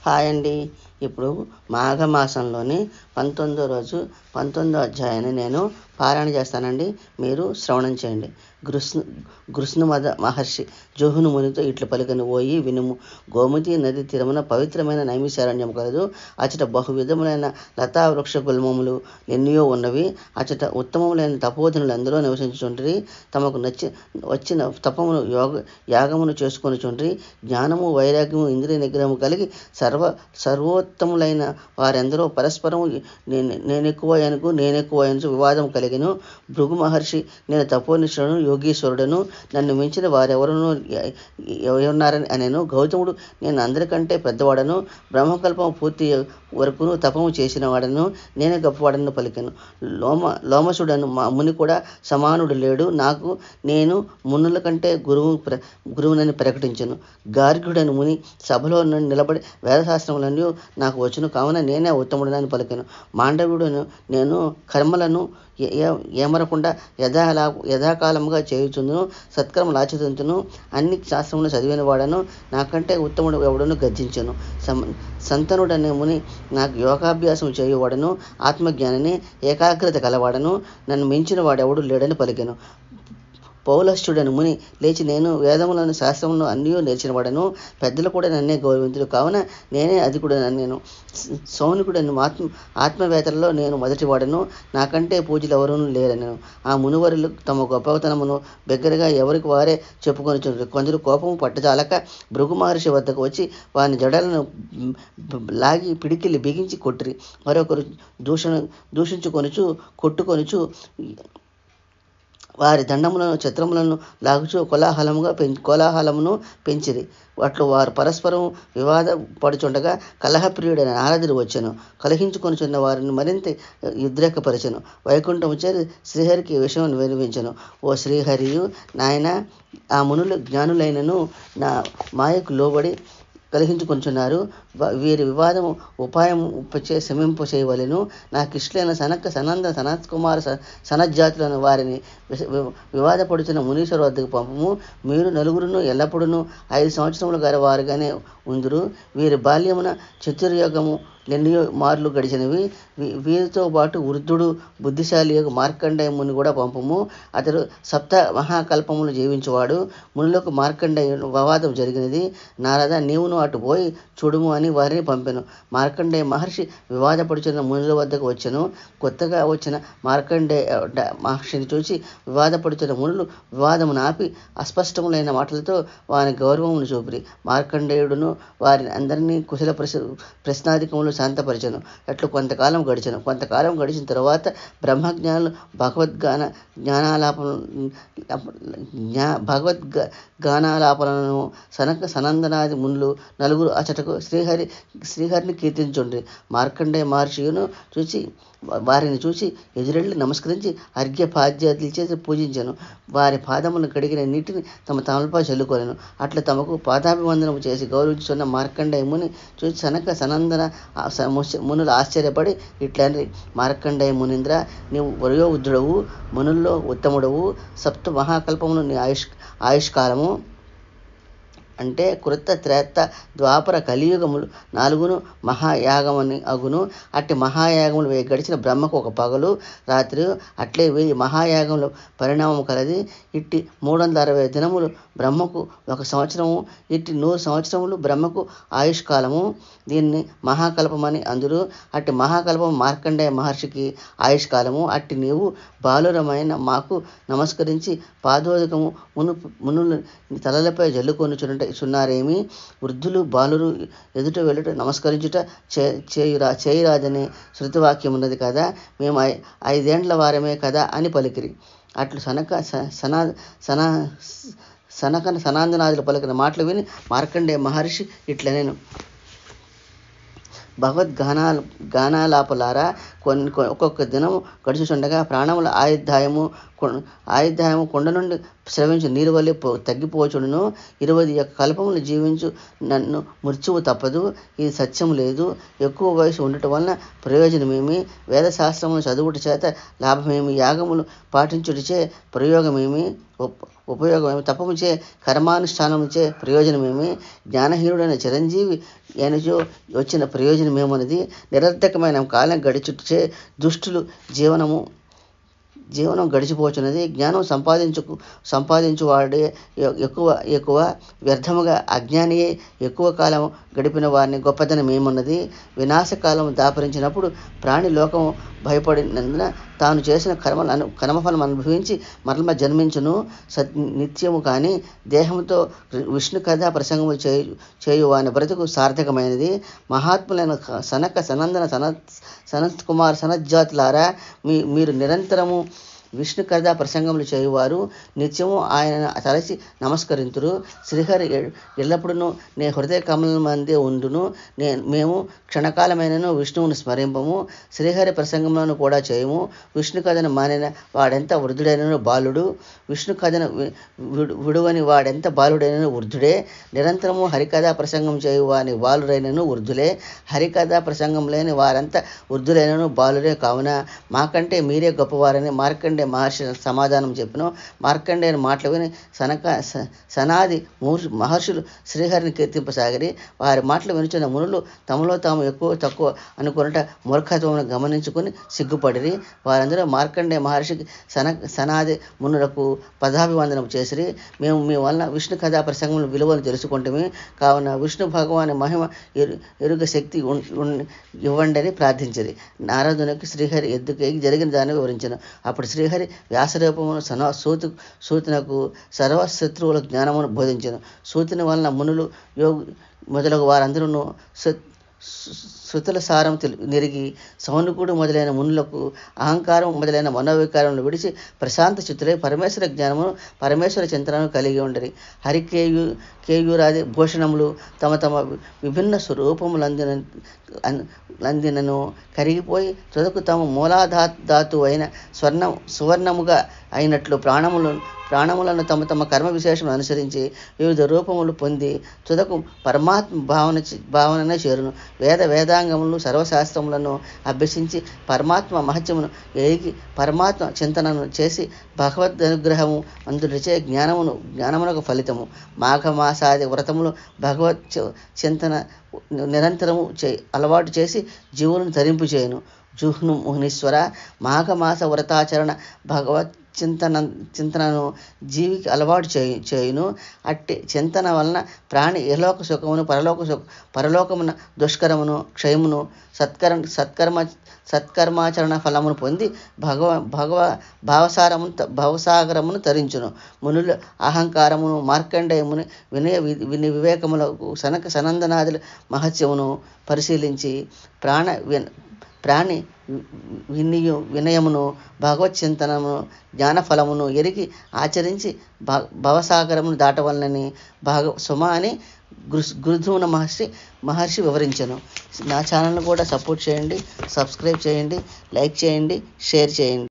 Hi అండి. ఇప్పుడు మాఘమాసంలోని 19వ రోజు 19వ అధ్యాయాన్ని నేను పారాయణ చేస్తానండి. మీరు శ్రవణం చేయండి. గృష్ణుమద మహర్షి జోహును మునితో ఇట్లు పలికను, ఓయి వినుము. గోమతి నది తీరమున పవిత్రమైన నైమిషారణ్యం కలదు. అచట బహు విధములైన లతా వృక్ష గుల్మములు ఎన్నో ఉన్నవి. అచట ఉత్తమములైన తపోధనులు ఎందరో నివసించుచుండ్రి. తమకు వచ్చిన తపమును యాగమును చేసుకొనుచుండ్రి. జ్ఞానము వైరాగ్యము ఇంద్రియ నిగ్రహము కలిగి సర్వోత్తములైన వారెందరో పరస్పరము నేనెక్కువయనుచు వివాదం కలిగిను. భృగు మహర్షి, నేను తపోనిష్ఠుడను, యోగీశ్వరుడను, నన్ను మించిన వారెవరునూ ఉన్నారని అనెను. గౌతముడు, నేను అందరికంటే పెద్దవాడను, బ్రహ్మకల్పం పూర్తి వరకును తపము చేసిన వాడను, నేనే గొప్పవాడను పలికెను. లోమసుడను ముని కూడా సమానుడు లేడు నాకు, నేను మునుల కంటే గురువునని ప్రకటించను. గార్గ్యుడను ముని సభలో నిలబడి వేదశాస్త్రములన్నీ నాకు వచ్చును, కావున నేనే ఉత్తముడనని పలికెను. మాండవ్యుడను, నేను కర్మలను ఏమరకుండా యథాకాలముగా చేయుచుందును, సత్కర్మలు ఆచరించును, అన్ని శాస్త్రములను చదివిన వాడను, నాకంటే ఉత్తముడు ఎవడను గర్జించను. సంతనుడనే ముని నాకు యోగాభ్యాసం చేయువాడను, ఆత్మజ్ఞానిని, ఏకాగ్రత కలవాడను, నన్ను మించిన వాడెవడు లేడని పలికెను. పౌలశ్చుడను ముని లేచి, నేను వేదములను శాస్త్రములను అన్నీ నేర్చినవాడను, పెద్దలు కూడా నన్నే గౌరవించుడు, కావున నేనే అధికుడని నేను. సౌనికుడను ఆత్మవేత్తలలో నేను మొదటివాడను, నాకంటే పూజలు ఎవరూ లేరను. ఆ మునివరులు తమ గొప్పతనమును బిగ్గరగా ఎవరికి వారే చెప్పుకొనిచుండ్రు. కొందరు కోపము పట్టజాలక భృగు మహర్షి వద్దకు వచ్చి వాని జడలను లాగి పిడికిలి బిగించి కొట్టిరి. మరొకరు దూషించుకొనుచు కొట్టుకొనుచు వారి దండములను చిత్రములను లాగుచూ కోలాహలమును పెంచిరి. అట్లు వారు పరస్పరం వివాద పడుచుండగా కలహప్రియుడైన నారదుడు వచ్చెను. కలహించుకొనుచున్న వారిని మరింత ఉద్రేకపరచెను. వైకుంఠము చేరి శ్రీహరికి ఈ విషయం వినిపించెను. ఓ శ్రీహరియు, నాయన, ఆ మునులు జ్ఞానులైనను నా మాయకు లోబడి కలిహించుకొంచున్నారు. వీరి వివాదము ఉపాయం శమింప చేయవలెను. నాకిష్టులైన సనక సనంద సనత్కుమార సనజ్జాతులను వారిని వివాదపడుతున్న మునీశ్వరు వద్దకు పంపము. మీరు నలుగురును ఎల్లప్పుడూ 5 సంవత్సరములు గల వారుగానే ఉందురు. వీరి బాల్యమున చతుర్యుగము ఎన్నో మార్లు గడిచినవి. వీరితో పాటు వృద్ధుడు బుద్ధిశాలి మార్కండేయ ముని కూడా పంపము. అతడు 7 మహాకల్పములు జీవించువాడు. మునులకు మార్కండేయ వివాదం జరిగినది. నారద, నీవును అటు పోయి చూడుము అని వారిని పంపెను. మార్కండేయ మహర్షి వివాదపడుచున్న మునుల వద్దకు వచ్చెను. కొత్తగా వచ్చిన మార్కండేయ మహర్షిని చూసి వివాదపడుచున్న మునులు వివాదమును ఆపి అస్పష్టములైన మాటలతో వారి గౌరవమును చూపిరి. మార్కండేయుడును వారిని అందరినీ కుశల ప్రశ్నాధికములు శాంతపరిచెను. అట్లు కొంతకాలం గడిచిన తరువాత బ్రహ్మజ్ఞానులు భగవద్గానాలాపనను సనక సనందనాది మునులు నలుగురు అచటకు శ్రీహరిని కీర్తించుండ్రి. మార్కండేయ మహర్షియును వారిని చూసి ఎదురెళ్ళి నమస్కరించి అర్ఘ్యపాద్యాదులు చేసి పూజించెను. వారి పాదములను కడిగిన నీటిని తమ తమలపై చల్లుకొనెను. అట్లా తమకు పాదాభివందనము చేసి గౌరవించుతున్న మార్కండేయ ముని చూసి సనక సనందన మునులు ఆశ్చర్యపడి ఇట్లని, మార్కండేయ మునీంద్ర, నీవు వయోవృద్ధుడవు, మునుల్లో ఉత్తముడవు. 7 మహాకల్పములు నీ ఆయుష్కాలము. అంటే కృత, త్రేత, ద్వాపర, కలియుగములు 4 మహాయాగమని అగును. అట్టి మహాయాగములు 1000 గడిచిన బ్రహ్మకు ఒక పగలు రాత్రి, అట్లే 1000 మహాయాగములు పరిణామము కలది. ఇట్టి 360 దినములు బ్రహ్మకు 1 సంవత్సరము. ఇట్టి 100 సంవత్సరములు బ్రహ్మకు ఆయుష్కాలము. దీన్ని మహాకల్పమని అందురు. అట్టి మహాకల్పము మార్కండేయ మహర్షికి ఆయుష్కాలము. అట్టి నీవు బాలురమైన మాకు నమస్కరించి పాదోదకము మునులు తలలపై జల్లుకొనుచున్నారేమి? వృద్ధులు బాలురు ఎదుట వెళ్ళుట నమస్కరించుట చేయురాజనే శృతివాక్యమున్నది కదా, మేము 5 ఏండ్ల వారమే కదా అని పలికిరి. అట్లు సనాందనాదులు పలికిన మాటలు విని మార్కండేయ మహర్షి ఇట్లనెను, భగవద్గానాలాపలారా, ఒక్కొక్క దినము గడుచుచుండగా ప్రాణముల ఆయుర్దాయము ఆయుర్దాయము కొండ నుండి స్రవించు నీరు వల్లే తగ్గిపోచుడును. 21 కల్పములు జీవించు నన్ను మృత్యువు తప్పదు. ఇది సత్యం లేదు. ఎక్కువ వయసు ఉండటం వలన ప్రయోజనమేమి? వేదశాస్త్రమును చదువుట చేత లాభమేమి? యాగములు పాటించుటచే ప్రయోగమేమి? ఉపయోగమేమి? తపముచే కర్మానుష్ఠానముచే ప్రయోజనమేమి? జ్ఞానహీనుడైన చిరంజీవి ఎనచో వచ్చిన ప్రయోజనమేమన్నది? నిరర్థకమైన కాలం గడిచుటచే దుష్టులు జీవనం గడిచిపోచున్నది. జ్ఞానం సంపాదించువాడే ఎక్కువ వ్యర్థముగా అజ్ఞానియే ఎక్కువ కాలం గడిపిన వారిని గొప్పతనం ఏమున్నది? వినాశకాలం దాపరించినప్పుడు ప్రాణి లోకము భయపడినందున తాను చేసిన కర్మఫలం అనుభవించి మరల జన్మించును నిత్యము. కానీ దేహంతో విష్ణు కథా ప్రసంగములు చేయు వాని బ్రతుకు సార్థకమైనది. మహాత్ములైన సనక సనందన సనత్ కుమార్ సనజ్జాతులారా, మీరు నిరంతరము విష్ణు కథా ప్రసంగములు చేయువారు నిత్యము ఆయన తలచి నమస్కరింతురు. శ్రీహరి ఎల్లప్పుడూ నే హృదయ కమలమందే ఉండును. మేము క్షణకాలమైనను విష్ణువును స్మరింపము. శ్రీహరి ప్రసంగములను కూడా చేయము. విష్ణు కథను మానిన వాడెంత వృద్ధుడైనను బాలుడు. విష్ణు కథను విడువని వాడెంత బాలుడైనను వృద్ధుడే. నిరంతరము హరికథా ప్రసంగం చేయు వాని బాలురైనను వృద్ధులే. హరికథా ప్రసంగం లేని వారంతా వృద్ధులైనను బాలురే. కావున మాకంటే మీరే గొప్పవారని మార్కండే మహర్షి సమాధానం చెప్పిన. మార్కండేయుని మాటలు విని సనాది మహర్షులు శ్రీహరిని కీర్తింపసాగిరి. వారి మాటలు వినుచున్న మునులు తమలో తాము ఎక్కువ తక్కువ అనుకున్నట మూర్ఖత్వమును గమనించుకుని సిగ్గుపడిరి. వారందరూ మార్కండే మహర్షికి సనాది మునులకు పదాభివందనం చేసిరి. మేము మీ వలన విష్ణు కథా ప్రసంగముల విలువను తెలుసుకుంటాము. కావున విష్ణు భగవాని మహిమ ఎరుగ శక్తి ఇవ్వండి ప్రార్థించిరి. నారదునికి శ్రీహరి ఎద్దుకై జరిగిన దాన్ని వివరించను. అప్పుడు శ్రీహరి వ్యాసరూపమును సూతునకు సర్వశత్రువుల జ్ఞానమును బోధించను. సూతుని వలన మునులు మొదలగు వారందరూ శృతుల సారం నెరిగి సౌనకుడు మొదలైన మునులకు అహంకారం మొదలైన మనోవికారములు విడిచి ప్రశాంత చిత్తులై పరమేశ్వర జ్ఞానమును పరమేశ్వర చింతనను కలిగి ఉండరి. కేయూరాది భూషణములు తమ తమ విభిన్న స్వరూపములందినను కరిగిపోయి తుదకు తమ మూలాధాతు అయిన సువర్ణముగా అయినట్లు ప్రాణములను తమ తమ కర్మ విశేషములు అనుసరించి వివిధ రూపములు పొంది తుదకు పరమాత్మ భావననే చేరును. వేదాంగములను సర్వశాస్త్రములను అభ్యసించి పరమాత్మ మహత్యమును ఎరిగి పరమాత్మ చింతనను చేసి భగవద్ అనుగ్రహము అందుచే జ్ఞానమునకు ఫలితము. మాఘమాసాది వ్రతములు భగవత్ చింతన నిరంతరము అలవాటు చేసి జీవులను తరింపు చేయను. జుహ్ను మునీశ్వర, మాఘమాస వ్రతాచరణ భగవత్ చింతనను జీవికి అలవాటు చేయును. అట్టి చింతన వలన ప్రాణి ఇహలోక సుఖమును పరలోకమున దుష్కరమును క్షయమును సత్కర్మాచరణ ఫలమును పొంది భవసాగరమును తరించును. మునుల అహంకారమును మార్కండేయముని వివేకములకు సనందనాదుల మహత్యమును పరిశీలించి ప్రాణి వినయమును భగవత్ చింతనమును జ్ఞానఫలమును ఎరిగి ఆచరించి భవసాగరమును దాటవలనని సుమ అని గురుధూన మహర్షి వివరించను. నా ఛానల్ను కూడా సపోర్ట్ చేయండి, సబ్స్క్రైబ్ చేయండి, లైక్ చేయండి, షేర్ చేయండి.